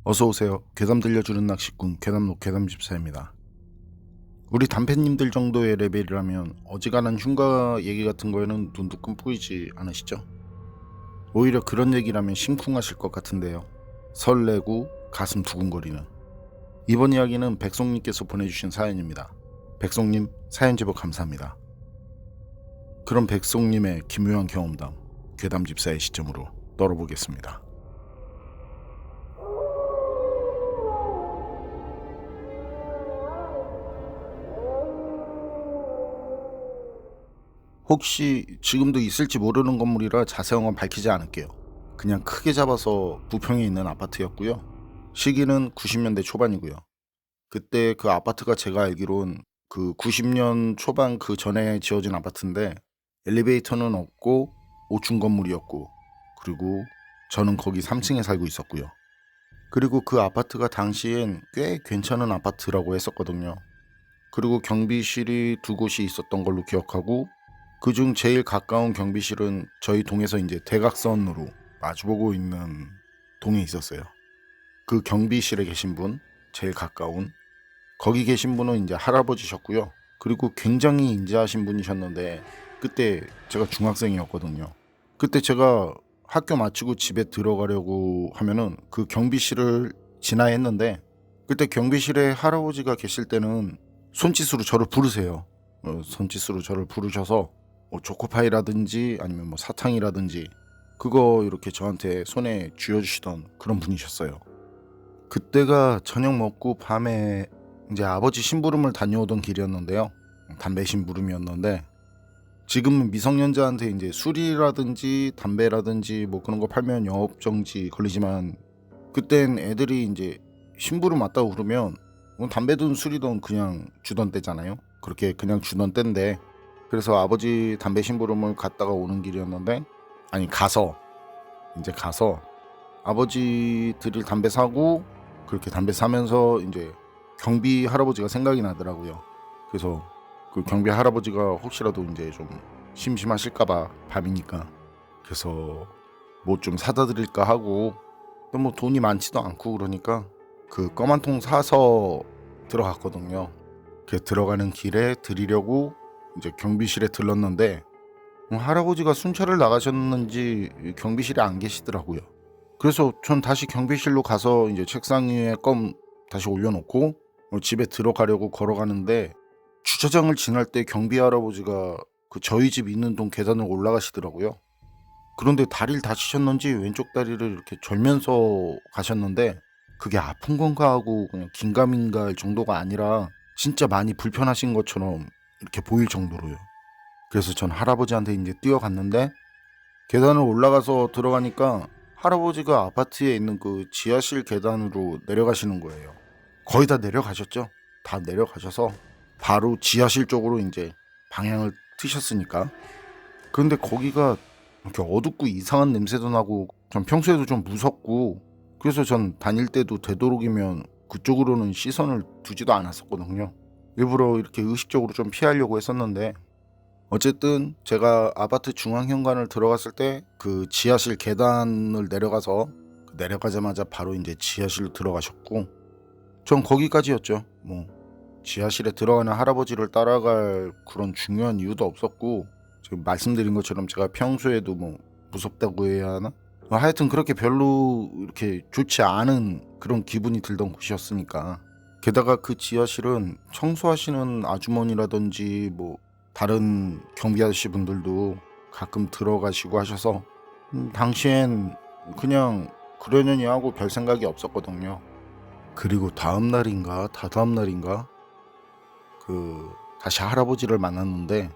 어서오세요. 괴담 들려주는 낚시꾼 괴담록 괴담집사입니다. 우리 단팬님들 정도의 레벨이라면 어지간한 흉가 얘기 같은 거에는 눈도 끔뿌리지 않으시죠? 오히려 그런 얘기라면 심쿵하실 것 같은데요. 설레고 가슴 두근거리는. 이번 이야기는 백송님께서 보내주신 사연입니다. 백송님 사연 제보 감사합니다. 그럼 백송님의 기묘한 경험담 괴담집사의 시점으로 떨어보겠습니다. 혹시 지금도 있을지 모르는 건물이라 자세한 건 밝히지 않을게요. 그냥 크게 잡아서 부평에 있는 아파트였고요. 시기는 90년대 초반이고요. 그때 그 아파트가 제가 알기론 그 90년 초반 그 전에 지어진 아파트인데 엘리베이터는 없고 5층 건물이었고, 그리고 저는 거기 3층에 살고 있었고요. 그리고 그 아파트가 당시엔 꽤 괜찮은 아파트라고 했었거든요. 그리고 경비실이 2곳이 있었던 걸로 기억하고, 그중 제일 가까운 경비실은 저희 동에서 이제 대각선으로 마주보고 있는 동에 있었어요. 그 경비실에 계신 분, 제일 가까운 거기 계신 분은 이제 할아버지셨고요. 그리고 굉장히 인자하신 분이셨는데, 그때 제가 중학생이었거든요. 그때 제가 학교 마치고 집에 들어가려고 하면은 그 경비실을 지나야 했는데, 그때 경비실에 할아버지가 계실 때는 손짓으로 저를 부르세요. 손짓으로 저를 부르셔서 뭐 초코파이라든지 아니면 뭐 사탕이라든지 그거 이렇게 저한테 손에 쥐어주시던 그런 분이셨어요. 그때가 저녁 먹고 밤에 이제 아버지 심부름을 다녀오던 길이었는데요. 담배 심부름이었는데, 지금은 미성년자한테 이제 술이라든지 담배라든지 뭐 그런 거 팔면 영업정지 걸리지만, 그땐 애들이 이제 심부름 왔다고 그러면 담배든 술이든 그냥 주던 때잖아요. 그렇게 그냥 주던 때인데, 그래서 아버지 담배 심부름을 갔다가 오는 길이었는데, 아니 가서 아버지 드릴 담배 사고, 그렇게 담배 사면서 이제 경비 할아버지가 생각이 나더라고요. 그래서 그 경비 할아버지가 혹시라도 이제 좀 심심하실까봐 밤이니까, 그래서 뭐 좀 사다 드릴까 하고, 또 뭐 돈이 많지도 않고 그러니까 그 껌 한 통 사서 들어갔거든요. 그 들어가는 길에 드리려고 이제 경비실에 들렀는데, 할아버지가 순찰을 나가셨는지 경비실에 안 계시더라고요. 그래서 전 다시 경비실로 가서 이제 책상 위에 껌 다시 올려놓고 집에 들어가려고 걸어가는데, 주차장을 지날 때 경비 할아버지가 그 저희 집 있는 동 계단을 올라가시더라고요. 그런데 다리를 다치셨는지 왼쪽 다리를 이렇게 절면서 가셨는데, 그게 아픈 건가 하고 그냥 긴가민가 할 정도가 아니라 진짜 많이 불편하신 것처럼 이렇게 보일 정도로요. 그래서 전 할아버지한테 이제 뛰어갔는데, 계단을 올라가서 들어가니까 할아버지가 아파트에 있는 그 지하실 계단으로 내려가시는 거예요. 거의 다 내려가셨죠? 다 내려가셔서 바로 지하실 쪽으로 이제 방향을 트셨으니까. 그런데 거기가 이렇게 어둡고 이상한 냄새도 나고, 전 평소에도 좀 무섭고, 그래서 전 다닐 때도 되도록이면 그쪽으로는 시선을 두지도 않았었거든요. 일부러 이렇게 의식적으로 좀 피하려고 했었는데, 어쨌든 제가 아파트 중앙현관을 들어갔을 때 그 지하실 계단을 내려가서, 내려가자마자 바로 이제 지하실로 들어가셨고, 전 거기까지였죠. 뭐 지하실에 들어가는 할아버지를 따라갈 그런 중요한 이유도 없었고, 지금 말씀드린 것처럼 제가 평소에도 뭐 무섭다고 해야 하나? 하여튼 그렇게 별로 이렇게 좋지 않은 그런 기분이 들던 곳이었으니까. 게다가 그 지하실은 청소하시는 아주머니라든지 뭐 다른 경비 아저씨 분들도 가끔 들어가시고 하셔서 당시엔 그냥 그러려니 하고 별 생각이 없었거든요. 그리고 다음 날인가 다다음 날인가 그 다시 할아버지를 만났는데,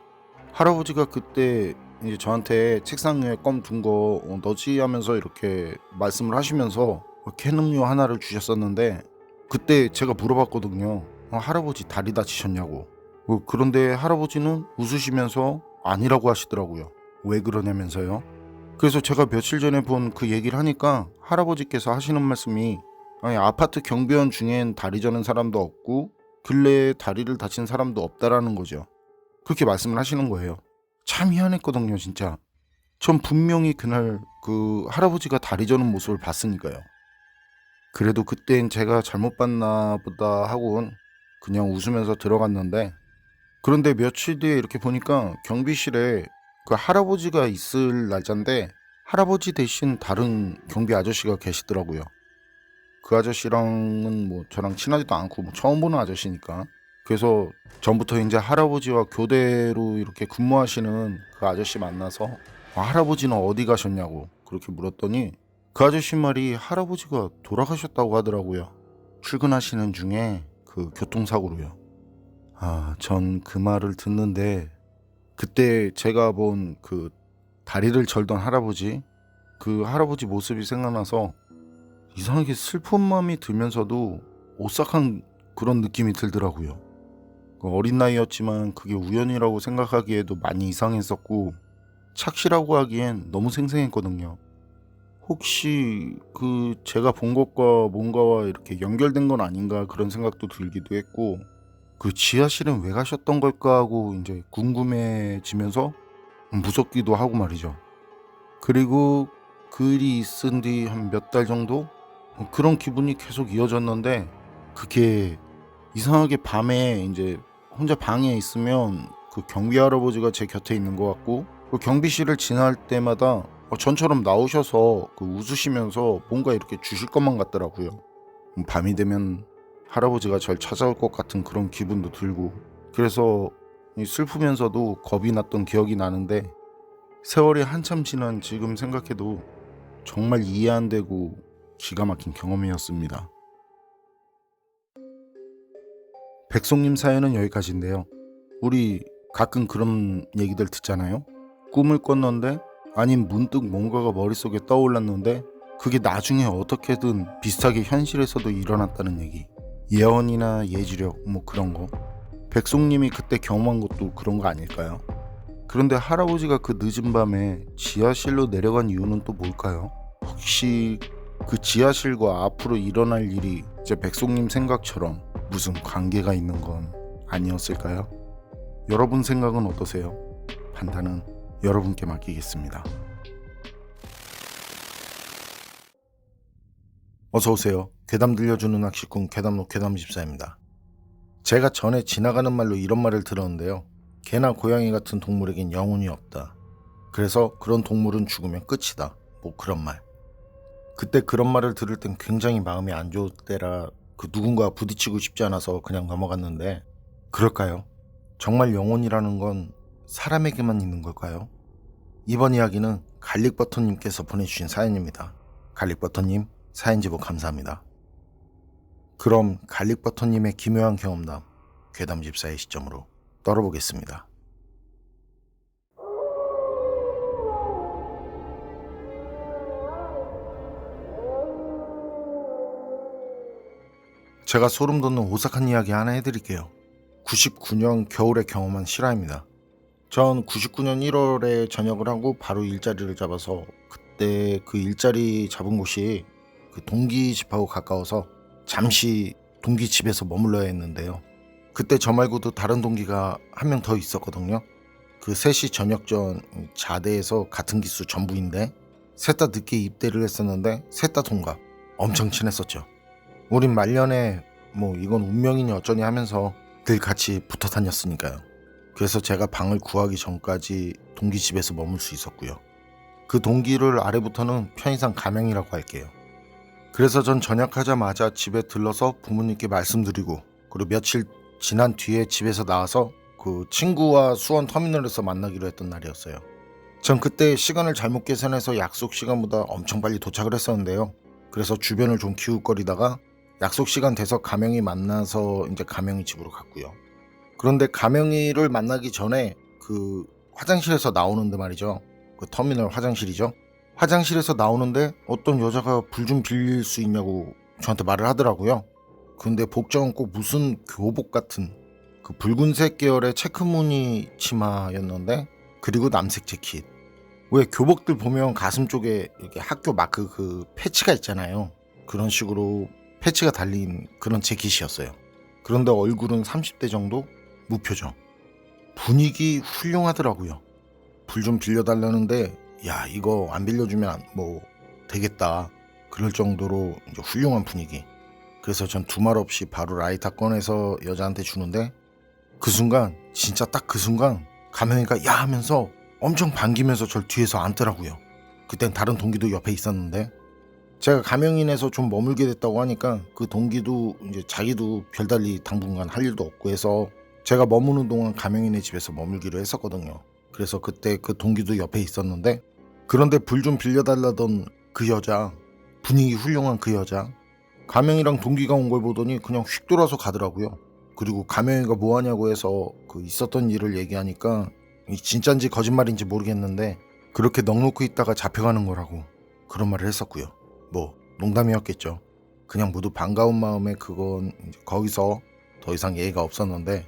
할아버지가 그때 이제 저한테 책상 위에 껌 둔 거 너지 하면서 이렇게 말씀을 하시면서 캔 음료 하나를 주셨었는데, 그때 제가 물어봤거든요. 할아버지 다리 다치셨냐고. 그런데 할아버지는 웃으시면서 아니라고 하시더라고요. 왜 그러냐면서요. 그래서 제가 며칠 전에 본 그 얘기를 하니까 할아버지께서 하시는 말씀이, 아니 아파트 경비원 중엔 다리 저는 사람도 없고 근래에 다리를 다친 사람도 없다라는 거죠. 그렇게 말씀을 하시는 거예요. 참 희한했거든요, 진짜. 전 분명히 그날 그 할아버지가 다리 저는 모습을 봤으니까요. 그래도 그땐 제가 잘못 봤나 보다 하고는 그냥 웃으면서 들어갔는데, 그런데 며칠 뒤에 이렇게 보니까 경비실에 그 할아버지가 있을 날짜인데 할아버지 대신 다른 경비 아저씨가 계시더라고요. 그 아저씨랑은 뭐 저랑 친하지도 않고 뭐 처음 보는 아저씨니까. 그래서 전부터 이제 할아버지와 교대로 이렇게 근무하시는 그 아저씨 만나서 할아버지는 어디 가셨냐고 그렇게 물었더니 그 아저씨 말이 할아버지가 돌아가셨다고 하더라고요. 출근하시는 중에 그 교통사고로요. 전 그 말을 듣는데 그때 제가 본 그 다리를 절던 할아버지, 그 할아버지 모습이 생각나서 이상하게 슬픈 마음이 들면서도 오싹한 그런 느낌이 들더라고요. 그 어린 나이였지만 그게 우연이라고 생각하기에도 많이 이상했었고 착시라고 하기엔 너무 생생했거든요. 혹시 그 제가 본 것과 뭔가와 이렇게 연결된 건 아닌가 그런 생각도 들기도 했고, 그 지하실은 왜 가셨던 걸까 하고 이제 궁금해지면서 무섭기도 하고 말이죠. 그리고 그 일이 있은 뒤 한 몇 달 정도 그런 기분이 계속 이어졌는데, 그게 이상하게 밤에 이제 혼자 방에 있으면 그 경비 할아버지가 제 곁에 있는 것 같고, 그 경비실을 지날 때마다 전처럼 나오셔서 그 웃으시면서 뭔가 이렇게 주실 것만 같더라고요. 밤이 되면 할아버지가 절 찾아올 것 같은 그런 기분도 들고, 그래서 슬프면서도 겁이 났던 기억이 나는데, 세월이 한참 지난 지금 생각해도 정말 이해 안 되고 기가 막힌 경험이었습니다. 백송님 사연은 여기까지인데요. 우리 가끔 그런 얘기들 듣잖아요. 꿈을 꿨는데 아님 문득 뭔가가 머릿속에 떠올랐는데 그게 나중에 어떻게든 비슷하게 현실에서도 일어났다는 얘기. 예언이나 예지력 뭐 그런 거. 백송님이 그때 경험한 것도 그런 거 아닐까요? 그런데 할아버지가 그 늦은 밤에 지하실로 내려간 이유는 또 뭘까요? 혹시 그 지하실과 앞으로 일어날 일이 이제 백송님 생각처럼 무슨 관계가 있는 건 아니었을까요? 여러분 생각은 어떠세요? 판단은 여러분께 맡기겠습니다. 어서오세요. 괴담 들려주는 낚시꾼 괴담로 괴담집사입니다. 제가 전에 지나가는 말로 이런 말을 들었는데요. 개나 고양이 같은 동물에겐 영혼이 없다. 그래서 그런 동물은 죽으면 끝이다. 뭐 그런 말. 그때 그런 말을 들을 땐 굉장히 마음이 안 좋을 때라 그 누군가 부딪히고 싶지 않아서 그냥 넘어갔는데, 그럴까요? 정말 영혼이라는 건 사람에게만 있는 걸까요? 이번 이야기는 갈릭버터님께서 보내주신 사연입니다. 갈릭버터님 사연 제보 감사합니다. 그럼 갈릭버터님의 기묘한 경험담 괴담집사의 시점으로 떨어보겠습니다. 제가 소름 돋는 오싹한 이야기 하나 해드릴게요. 99년 겨울에 경험한 실화입니다. 전 99년 1월에 전역을 하고 바로 일자리를 잡아서, 그때 그 일자리 잡은 곳이 그 동기 집하고 가까워서 잠시 동기 집에서 머물러야 했는데요. 그때 저 말고도 다른 동기가 한 명 더 있었거든요. 그 셋이 저녁 전 자대에서 같은 기수 전부인데 셋 다 늦게 입대를 했었는데 셋 다 동갑. 엄청 친했었죠. 우린 말년에 뭐 이건 운명이니 어쩌니 하면서 늘 같이 붙어 다녔으니까요. 그래서 제가 방을 구하기 전까지 동기 집에서 머물 수 있었고요. 그 동기를 아래부터는 편의상 가명이라고 할게요. 그래서 전 전역하자마자 집에 들러서 부모님께 말씀드리고, 그리고 며칠 지난 뒤에 집에서 나와서 그 친구와 수원 터미널에서 만나기로 했던 날이었어요. 전 그때 시간을 잘못 계산해서 약속 시간보다 엄청 빨리 도착을 했었는데요. 그래서 주변을 좀 기웃거리다가 약속 시간 돼서 가명이 만나서 이제 가명이 집으로 갔고요. 그런데 가명이를 만나기 전에 그 화장실에서 나오는데 말이죠. 그 터미널 화장실이죠. 화장실에서 나오는데 어떤 여자가 불 좀 빌릴 수 있냐고 저한테 말을 하더라고요. 근데 복장은 꼭 무슨 교복 같은 그 붉은색 계열의 체크무늬 치마였는데, 그리고 남색 재킷. 왜 교복들 보면 가슴 쪽에 이렇게 학교 마크 그 패치가 있잖아요. 그런 식으로 패치가 달린 그런 재킷이었어요. 그런데 얼굴은 30대 정도? 무표정. 분위기 훌륭하더라고요. 불 좀 빌려달라는데 야 이거 안 빌려주면 뭐 되겠다. 그럴 정도로 이제 훌륭한 분위기. 그래서 전 두말 없이 바로 라이터 꺼내서 여자한테 주는데 그 순간, 진짜 딱 그 순간 가명이가 야 하면서 엄청 반기면서 절 뒤에서 안더라고요. 그땐 다른 동기도 옆에 있었는데 제가 가명인에서 좀 머물게 됐다고 하니까 그 동기도 이제 자기도 별달리 당분간 할 일도 없고 해서 제가 머무는 동안 가명인의 집에서 머물기로 했었거든요. 그래서 그때 그 동기도 옆에 있었는데 그런데 불 좀 빌려달라던 그 여자, 분위기 훌륭한 그 여자, 가명이랑 동기가 온 걸 보더니 그냥 휙 돌아서 가더라고요. 그리고 가명이가 뭐 하냐고 해서 그 있었던 일을 얘기하니까 진짠지 거짓말인지 모르겠는데 그렇게 넋놓고 있다가 잡혀가는 거라고 그런 말을 했었고요. 뭐 농담이었겠죠. 그냥 모두 반가운 마음에 그건 이제 거기서 더 이상 예의가 없었는데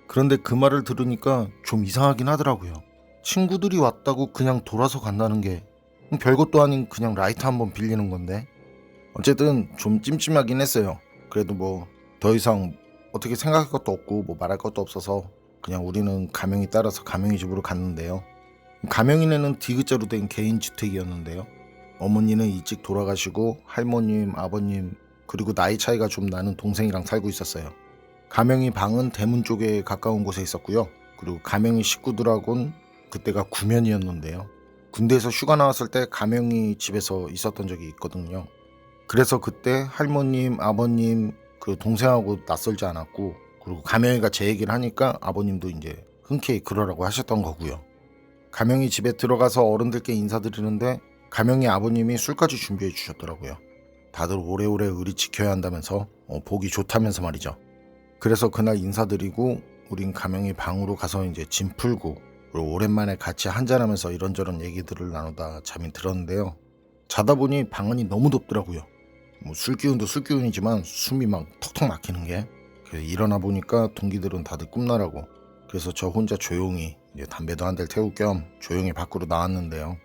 그런데 그 말을 들으니까 좀 이상하긴 하더라고요. 친구들이 왔다고 그냥 돌아서 간다는 게 별것도 아닌 그냥 라이터 한번 빌리는 건데 어쨌든 좀 찜찜하긴 했어요. 그래도 뭐 더 이상 어떻게 생각할 것도 없고 뭐 말할 것도 없어서 그냥 우리는 가명이 따라서 가명이 집으로 갔는데요. 가명이네는 디귿자로 된 개인 주택이었는데요. 어머니는 일찍 돌아가시고 할머님, 아버님 그리고 나이 차이가 좀 나는 동생이랑 살고 있었어요. 가명이 방은 대문 쪽에 가까운 곳에 있었고요. 그리고 가명이 식구들하고는 그때가 구면이었는데요. 군대에서 휴가 나왔을 때 가명이 집에서 있었던 적이 있거든요. 그래서 그때 할머님, 아버님 그 동생하고 낯설지 않았고 그리고 가명이가 제 얘기를 하니까 아버님도 이제 흔쾌히 그러라고 하셨던 거고요. 가명이 집에 들어가서 어른들께 인사드리는데 가명이 아버님이 술까지 준비해 주셨더라고요. 다들 오래오래 의리 지켜야 한다면서 보기 좋다면서 말이죠. 그래서 그날 인사드리고 우린 가명이 방으로 가서 이제 짐 풀고 그리고 오랜만에 같이 한잔하면서 이런저런 얘기들을 나누다 잠이 들었는데요. 자다 보니 방 안이 너무 덥더라고요. 뭐 술기운도 술기운이지만 숨이 막 턱턱 막히는 게. 그래서 일어나 보니까 동기들은 다들 꿈나라고. 그래서 저 혼자 조용히 이제 담배도 한 대 태울 겸 조용히 밖으로 나왔는데요.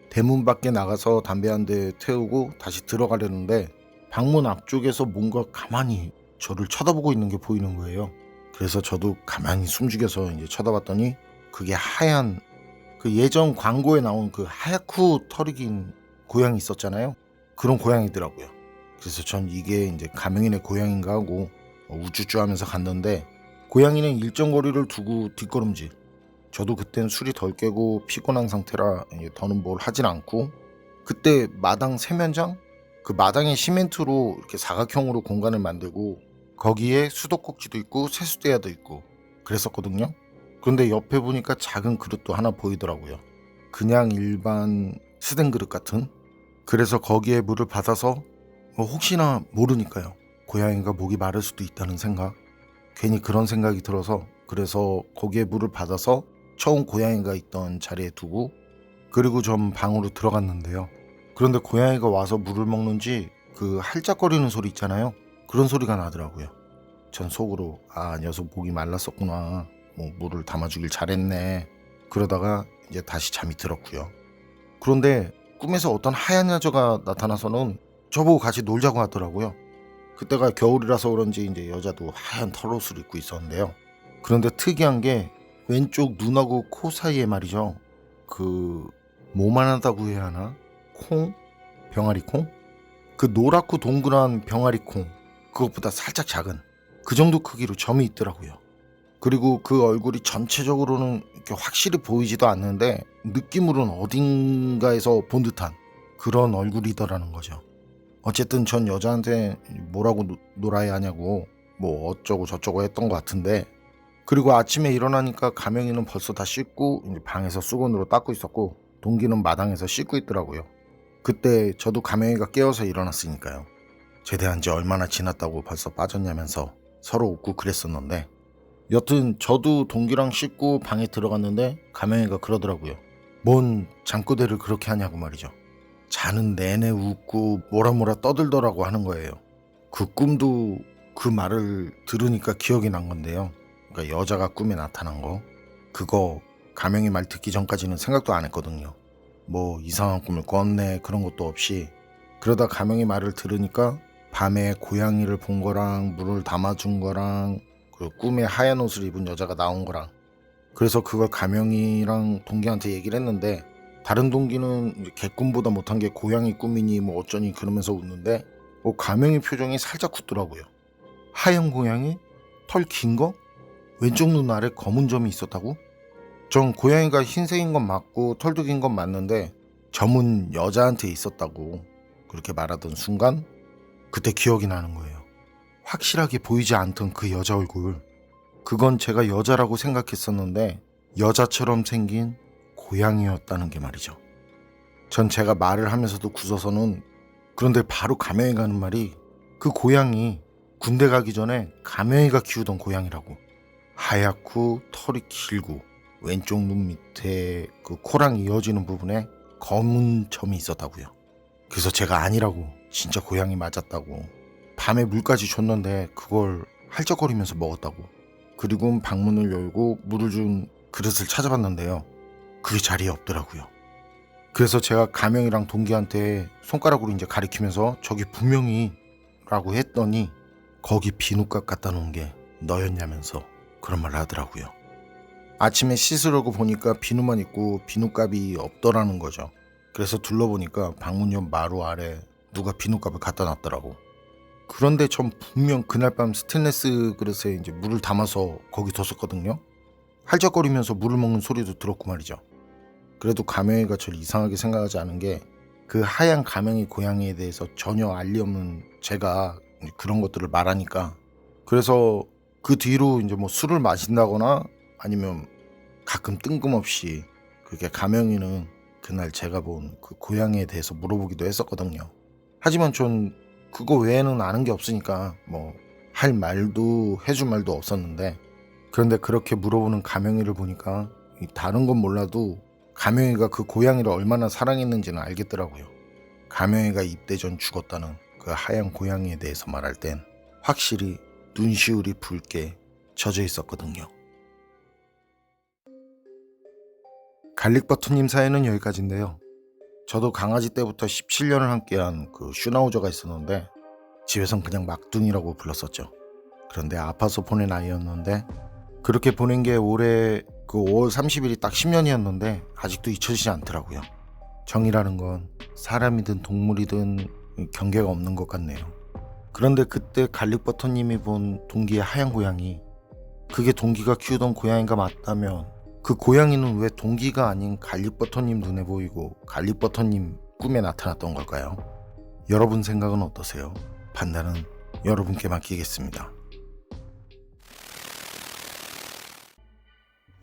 대문 밖에 나가서 담배 한 대 태우고 다시 들어가려는데 방문 앞쪽에서 뭔가 가만히 저를 쳐다보고 있는 게 보이는 거예요. 그래서 저도 가만히 숨죽여서 이제 쳐다봤더니 그게 하얀 그 예전 광고에 나온 그 하얗고 털이 긴 고양이 있었잖아요. 그런 고양이더라고요. 그래서 전 이게 이제 가명인의 고양인가 하고 우쭈쭈 하면서 갔는데 고양이는 일정 거리를 두고 뒷걸음질. 저도 그땐 술이 덜 깨고 피곤한 상태라 더는 뭘 하진 않고 그때 마당 세면장? 그 마당에 시멘트로 이렇게 사각형으로 공간을 만들고 거기에 수도꼭지도 있고 세수대야도 있고 그랬었거든요. 그런데 옆에 보니까 작은 그릇도 하나 보이더라고요. 그냥 일반 스텐 그릇 같은. 그래서 거기에 물을 받아서 혹시나 모르니까요. 고양이가 목이 마를 수도 있다는 생각. 괜히 그런 생각이 들어서 그래서 거기에 물을 받아서 처음 고양이가 있던 자리에 두고 그리고 전 방으로 들어갔는데요. 그런데 고양이가 와서 물을 먹는지 그 할짝거리는 소리 있잖아요. 그런 소리가 나더라고요. 전 속으로 녀석 목이 말랐었구나. 물을 담아주길 잘했네. 그러다가 이제 다시 잠이 들었고요. 그런데 꿈에서 어떤 하얀 여자가 나타나서는 저보고 같이 놀자고 하더라고요. 그때가 겨울이라서 그런지 이제 여자도 하얀 털옷을 입고 있었는데요. 그런데 특이한 게 왼쪽 눈하고 코 사이에 말이죠. 그 뭐만하다고 해야 하나? 콩? 병아리 콩? 그 노랗고 동그란 병아리 콩. 그것보다 살짝 작은 그 정도 크기로 점이 있더라고요. 그리고 그 얼굴이 전체적으로는 이렇게 확실히 보이지도 않는데 느낌으로는 어딘가에서 본 듯한 그런 얼굴이더라는 거죠. 어쨌든 전 여자한테 뭐라고 놀아야 하냐고 뭐 어쩌고 저쩌고 했던 것 같은데 그리고 아침에 일어나니까 가명이는 벌써 다 씻고 이제 방에서 수건으로 닦고 있었고 동기는 마당에서 씻고 있더라고요. 그때 저도 가명이가 깨어서 일어났으니까요. 제대한 지 얼마나 지났다고 벌써 빠졌냐면서 서로 웃고 그랬었는데 여튼 저도 동기랑 씻고 방에 들어갔는데 가명이가 그러더라고요. 뭔 잠꼬대를 그렇게 하냐고 말이죠. 자는 내내 웃고 뭐라 떠들더라고 하는 거예요. 그 꿈도 그 말을 들으니까 기억이 난 건데요. 그러니까 여자가 꿈에 나타난 거. 그거 가명이 말 듣기 전까지는 생각도 안 했거든요. 뭐 이상한 꿈을 꿨네 그런 것도 없이 그러다 가명이 말을 들으니까 밤에 고양이를 본 거랑 물을 담아준 거랑 그 꿈에 하얀 옷을 입은 여자가 나온 거랑 그래서 그걸 가명이랑 동기한테 얘기를 했는데 다른 동기는 이제 개꿈보다 못한 게 고양이 꿈이니 뭐 어쩌니 그러면서 웃는데 가명이 표정이 살짝 굳더라고요. 하얀 고양이? 털 긴 거? 왼쪽 눈 아래 검은 점이 있었다고? 전 고양이가 흰색인 건 맞고 털도 긴 건 맞는데 점은 여자한테 있었다고 그렇게 말하던 순간 그때 기억이 나는 거예요. 확실하게 보이지 않던 그 여자 얼굴. 그건 제가 여자라고 생각했었는데 여자처럼 생긴 고양이였다는 게 말이죠. 전 제가 말을 하면서도 굳어서는 그런데 바로 가명이가 하는 말이 그 고양이 군대 가기 전에 가명이가 키우던 고양이라고. 하얗고 털이 길고 왼쪽 눈 밑에 그 코랑 이어지는 부분에 검은 점이 있었다고요. 그래서 제가 아니라고 진짜 고양이 맞았다고 밤에 물까지 줬는데 그걸 할적거리면서 먹었다고. 그리고 방문을 열고 물을 준 그릇을 찾아봤는데요. 그게 자리에 없더라고요. 그래서 제가 가명이랑 동기한테 손가락으로 이제 가리키면서 저기 분명히 라고 했더니 거기 비누값 갖다 놓은 게 너였냐면서 그런 말을 하더라고요. 아침에 씻으려고 보니까 비누만 있고 비누값이 없더라는 거죠. 그래서 둘러보니까 방문 옆 마루 아래 누가 비누값을 갖다 놨더라고. 그런데 전 분명 그날 밤 스테인리스 그릇에 이제 물을 담아서 거기 뒀었거든요. 할적거리면서 물을 먹는 소리도 들었고 말이죠. 그래도 가명이가 저를 이상하게 생각하지 않은 게 그 하얀 가명이 고양이에 대해서 전혀 알리 없는 제가 그런 것들을 말하니까, 그래서 그 뒤로 이제 뭐 술을 마신다거나 아니면 가끔 뜬금없이 그렇게 가명이는 그날 제가 본 그 고양이에 대해서 물어보기도 했었거든요. 하지만 전 그거 외에는 아는 게 없으니까 뭐 할 말도 해줄 말도 없었는데, 그런데 그렇게 물어보는 가명이를 보니까 다른 건 몰라도 가명이가 그 고양이를 얼마나 사랑했는지는 알겠더라고요. 가명이가 입대 전 죽었다는 그 하얀 고양이에 대해서 말할 땐 확실히 눈시울이 붉게 젖어 있었거든요. 갈릭버터님 사연은 여기까지인데요. 저도 강아지 때부터 17년을 함께한 그 슈나우저가 있었는데 집에선 그냥 막둥이라고 불렀었죠. 그런데 아파서 보낸 아이였는데 그렇게 보낸 게 올해 그 5월 30일이 딱 10년이었는데 아직도 잊혀지지 않더라고요. 정이라는 건 사람이든 동물이든 경계가 없는 것 같네요. 그런데 그때 갈릭버터님이 본 동기의 하얀 고양이, 그게 동기가 키우던 고양이가 맞다면 그 고양이는 왜 동기가 아닌 갈릭버터님 눈에 보이고 갈릭버터님 꿈에 나타났던 걸까요? 여러분 생각은 어떠세요? 판단은 여러분께 맡기겠습니다.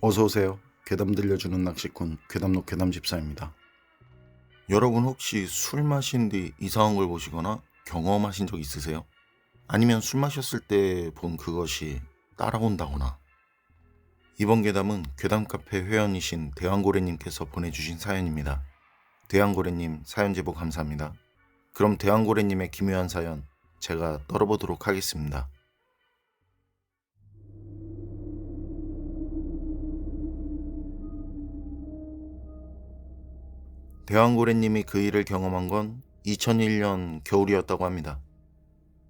어서오세요. 괴담 들려주는 낚시꾼 괴담록 괴담집사입니다. 여러분 혹시 술 마신 뒤 이상한 걸 보시거나 경험하신 적 있으세요? 아니면 술 마셨을 때 본 그것이 따라온다거나. 이번 괴담은 괴담카페 회원이신 대왕고래님께서 보내주신 사연입니다. 대왕고래님 사연 제보 감사합니다. 그럼 대왕고래님의 기묘한 사연 제가 떨어보도록 하겠습니다. 대왕고래님이 그 일을 경험한 건 2001년 겨울이었다고 합니다.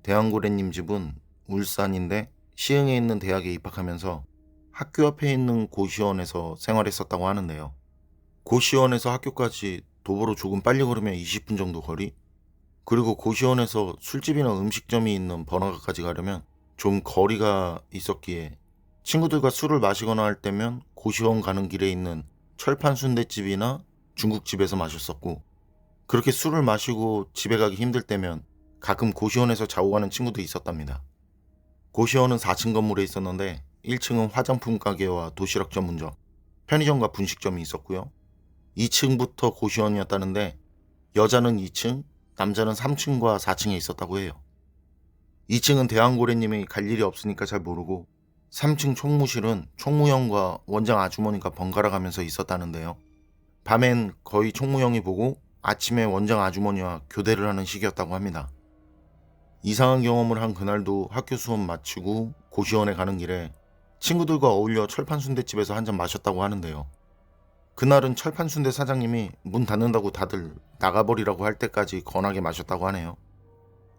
대왕고래님 집은 울산인데 시흥에 있는 대학에 입학하면서 학교 앞에 있는 고시원에서 생활했었다고 하는데요. 고시원에서 학교까지 도보로 조금 빨리 걸으면 20분 정도 거리, 그리고 고시원에서 술집이나 음식점이 있는 번화가까지 가려면 좀 거리가 있었기에 친구들과 술을 마시거나 할 때면 고시원 가는 길에 있는 철판 순댓집이나 중국집에서 마셨었고, 그렇게 술을 마시고 집에 가기 힘들 때면 가끔 고시원에서 자고 가는 친구도 있었답니다. 고시원은 4층 건물에 있었는데 1층은 화장품 가게와 도시락 전문점, 편의점과 분식점이 있었고요. 2층부터 고시원이었다는데 여자는 2층, 남자는 3층과 4층에 있었다고 해요. 2층은 대왕고래님이 갈 일이 없으니까 잘 모르고 3층 총무실은 총무형과 원장 아주머니가 번갈아 가면서 있었다는데요. 밤엔 거의 총무형이 보고 아침에 원장 아주머니와 교대를 하는 시기였다고 합니다. 이상한 경험을 한 그날도 학교 수업 마치고 고시원에 가는 길에 친구들과 어울려 철판 순댓집에서 한잔 마셨다고 하는데요. 그날은 철판 순대 사장님이 문 닫는다고 다들 나가버리라고 할 때까지 건하게 마셨다고 하네요.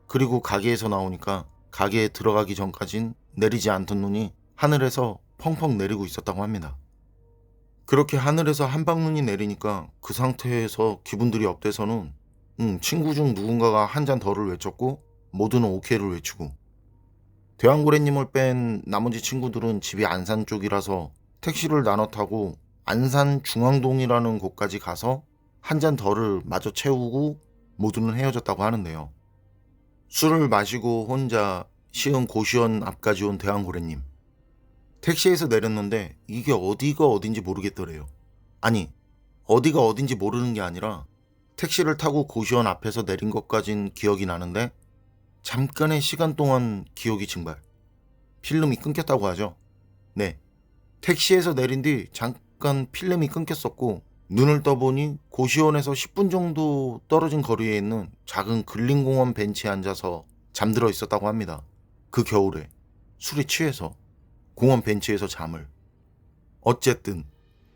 그리고 가게에서 나오니까 가게에 들어가기 전까진 내리지 않던 눈이 하늘에서 펑펑 내리고 있었다고 합니다. 그렇게 하늘에서 한방눈이 내리니까 그 상태에서 기분들이 업돼서는 친구 중 누군가가 한 잔 더를 외쳤고 모두는 오케이를 외치고, 대왕고래님을 뺀 나머지 친구들은 집이 안산 쪽이라서 택시를 나눠 타고 안산 중앙동이라는 곳까지 가서 한 잔 더를 마저 채우고 모두는 헤어졌다고 하는데요. 술을 마시고 혼자 시흥 고시원 앞까지 온 대왕고래님. 택시에서 내렸는데 이게 어디가 어딘지 모르겠더래요. 아니, 어디가 어딘지 모르는 게 아니라 택시를 타고 고시원 앞에서 내린 것까진 기억이 나는데 잠깐의 시간 동안 기억이 증발. 필름이 끊겼다고 하죠. 네, 택시에서 내린 뒤 잠깐 필름이 끊겼었고 눈을 떠보니 고시원에서 10분 정도 떨어진 거리에 있는 작은 근린공원 벤치에 앉아서 잠들어 있었다고 합니다. 그 겨울에 술에 취해서 공원 벤치에서 잠을. 어쨌든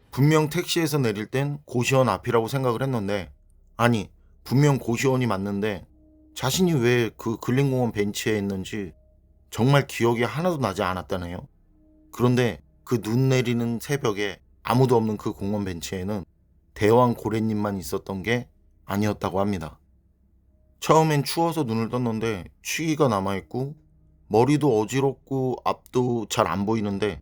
분명 택시에서 내릴 땐 고시원 앞이라고 생각을 했는데, 아니, 분명 고시원이 맞는데 자신이 왜 그 근린공원 벤치에 있는지 정말 기억이 하나도 나지 않았다네요. 그런데 그 눈 내리는 새벽에 아무도 없는 그 공원 벤치에는 대왕 고래님만 있었던 게 아니었다고 합니다. 처음엔 추워서 눈을 떴는데 취기가 남아있고 머리도 어지럽고 앞도 잘 안 보이는데,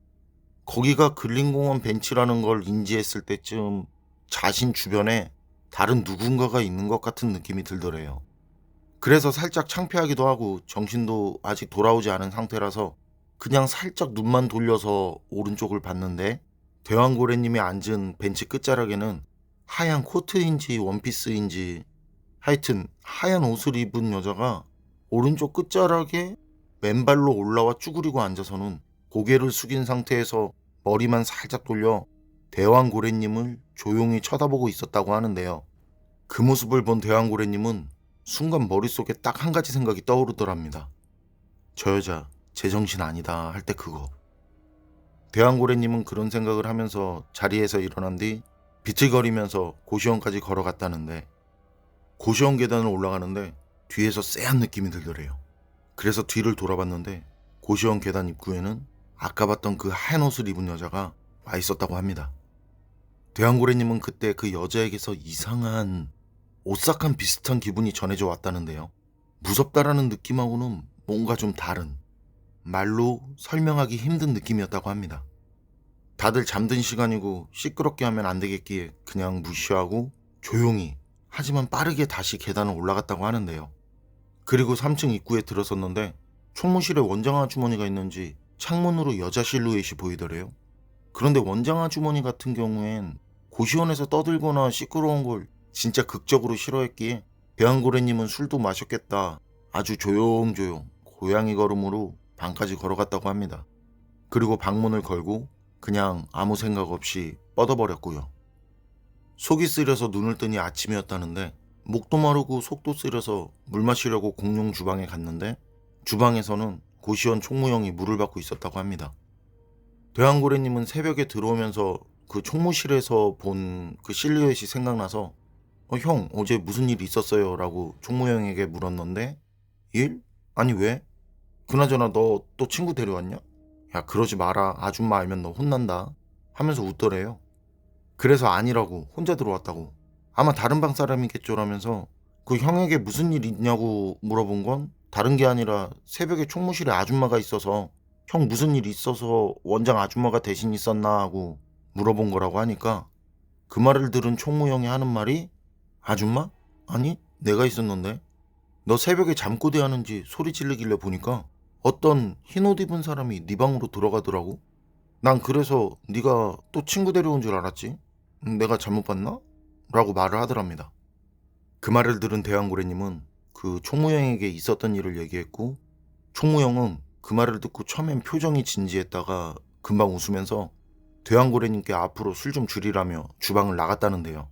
거기가 근린공원 벤치라는 걸 인지했을 때쯤 자신 주변에 다른 누군가가 있는 것 같은 느낌이 들더래요. 그래서 살짝 창피하기도 하고 정신도 아직 돌아오지 않은 상태라서 그냥 살짝 눈만 돌려서 오른쪽을 봤는데, 대왕고래님이 앉은 벤치 끝자락에는 하얀 코트인지 원피스인지 하여튼 하얀 옷을 입은 여자가 오른쪽 끝자락에 맨발로 올라와 쭈그리고 앉아서는 고개를 숙인 상태에서 머리만 살짝 돌려 대왕고래님을 조용히 쳐다보고 있었다고 하는데요. 그 모습을 본 대왕고래님은 순간 머릿속에 딱 한 가지 생각이 떠오르더랍니다. 저 여자 제정신 아니다 할 때 그거. 대왕고래님은 그런 생각을 하면서 자리에서 일어난 뒤 비틀거리면서 고시원까지 걸어갔다는데, 고시원 계단을 올라가는데 뒤에서 쎄한 느낌이 들더래요. 그래서 뒤를 돌아봤는데 고시원 계단 입구에는 아까 봤던 그 하얀 옷을 입은 여자가 와 있었다고 합니다. 대왕고래님은 그때 그 여자에게서 이상한 오싹한 비슷한 기분이 전해져 왔다는데요. 무섭다라는 느낌하고는 뭔가 좀 다른, 말로 설명하기 힘든 느낌이었다고 합니다. 다들 잠든 시간이고 시끄럽게 하면 안 되겠기에 그냥 무시하고 조용히 하지만 빠르게 다시 계단을 올라갔다고 하는데요. 그리고 3층 입구에 들어섰는데 총무실에 원장 아주머니가 있는지 창문으로 여자 실루엣이 보이더래요. 그런데 원장 아주머니 같은 경우엔 고시원에서 떠들거나 시끄러운 걸 진짜 극적으로 싫어했기에 대왕고래님은 술도 마셨겠다 아주 조용조용 고양이 걸음으로 방까지 걸어갔다고 합니다. 그리고 방문을 걸고 그냥 아무 생각 없이 뻗어버렸고요. 속이 쓰려서 눈을 뜨니 아침이었다는데 목도 마르고 속도 쓰려서 물 마시려고 공용 주방에 갔는데 주방에서는 고시원 총무형이 물을 받고 있었다고 합니다. 대왕고래님은 새벽에 들어오면서 그 총무실에서 본 그 실루엣이 생각나서 형 어제 무슨 일 있었어요? 라고 총무형에게 물었는데, 일? 아니 왜? 그나저나 너 또 친구 데려왔냐? 야 그러지 마라, 아줌마 알면 너 혼난다 하면서 웃더래요. 그래서 아니라고, 혼자 들어왔다고. 아마 다른 방 사람이겠죠라면서 그 형에게 무슨 일 있냐고 물어본 건 다른 게 아니라 새벽에 총무실에 아줌마가 있어서 형 무슨 일 있어서 원장 아줌마가 대신 있었나 하고 물어본 거라고 하니까, 그 말을 들은 총무형이 하는 말이 아줌마? 아니 내가 있었는데 너 새벽에 잠꼬대 하는지 소리 지르길래 보니까 어떤 흰 옷 입은 사람이 네 방으로 들어가더라고. 난 그래서 네가 또 친구 데려온 줄 알았지. 내가 잘못 봤나? 라고 말을 하더랍니다. 그 말을 들은 대왕고래님은 그 총무형에게 있었던 일을 얘기했고, 총무형은 그 말을 듣고 처음엔 표정이 진지했다가 금방 웃으면서 대왕고래님께 앞으로 술 좀 줄이라며 주방을 나갔다는데요.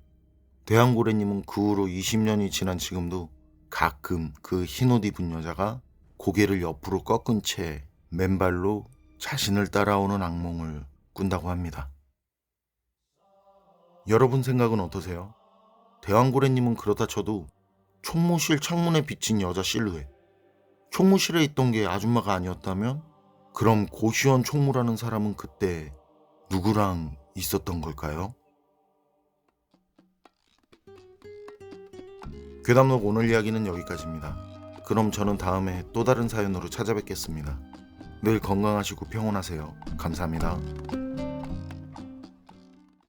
대왕고래님은 그 후로 20년이 지난 지금도 가끔 그 흰옷 입은 여자가 고개를 옆으로 꺾은 채 맨발로 자신을 따라오는 악몽을 꾼다고 합니다. 여러분 생각은 어떠세요? 대왕고래님은 그렇다 쳐도 총무실 창문에 비친 여자 실루엣, 총무실에 있던 게 아줌마가 아니었다면 그럼 고시원 총무라는 사람은 그때 누구랑 있었던 걸까요? 괴담록 오늘 이야기는 여기까지입니다. 그럼 저는 다음에 또 다른 사연으로 찾아뵙겠습니다. 늘 건강하시고 평온하세요. 감사합니다.